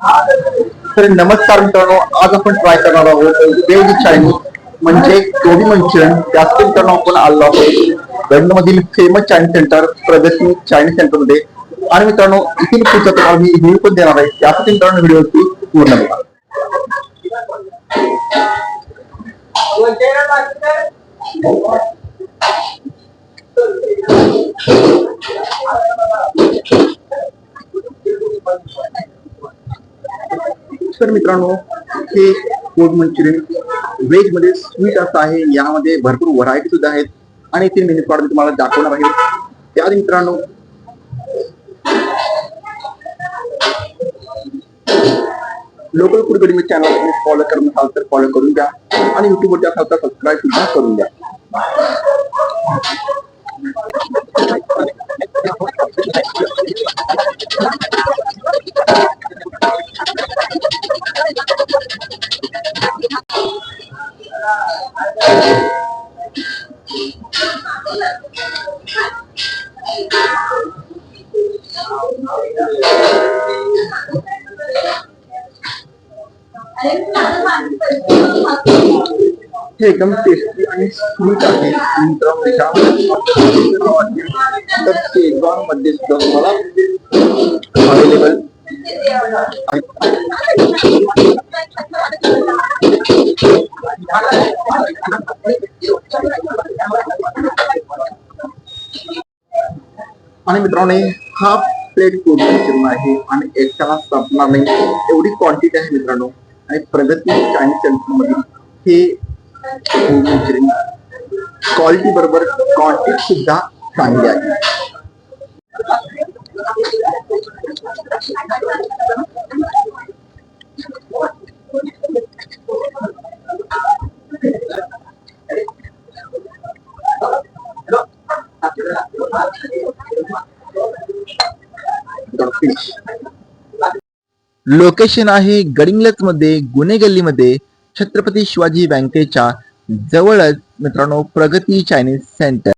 तर नमस्कार मित्रांनो, आज आपण ट्राय करणार आहोत व्हेज चायनीज म्हणजे गोबी मंचुरियन. त्यासाठी मित्रांनो आपण आलो आहोत गंडमधील फेमस चायनीज सेंटर प्रगती चायनीज सेंटर मध्ये. आणि मित्रांनो इथून पुढचा तुम्हाला मी रिव्ह्यू पण देणार आहे. त्यासाठी मित्रांनो व्हिडिओची पूर्ण बघा. तर मित्रांनो हे गोबी मंचुरियन व्हेज मध्ये स्वीट असं आहे. यामध्ये भरपूर व्हरायटी सुद्धा आहेत आणि ते मेन्यू कार्ड मी तुम्हाला दाखवणार आहे. त्याआधी मित्रांनो लोकल फूड गडी चॅनल तुम्ही फॉलो करून असाल तर फॉलो करून द्या आणि युट्यूबवरती असाल तर सबस्क्राईब सुद्धा करून द्या. हे एकदम टेस्टी आणि स्वीट आहे. तर शेजवान मध्ये सुद्धा तुम्हाला अवेलेबल आणि मित्रांनो हाफ प्लेट गोबी मंचुरियन आहे आणि एकट्याला संपणार नाही एवढी क्वांटिटी आहे मित्रांनो. आणि प्रगती चायनीज सेंटर मध्ये हे गोबी मंचुरियन क्वालिटी बरोबर क्वांटिटी सुद्धा चांगली आहे. लोकेशन आहे गडिंग्लज मध्ये गुन्हे गल्लीमध्ये छत्रपती शिवाजी बँकेच्या जवळच मित्रांनो प्रगती चायनीज सेंटर.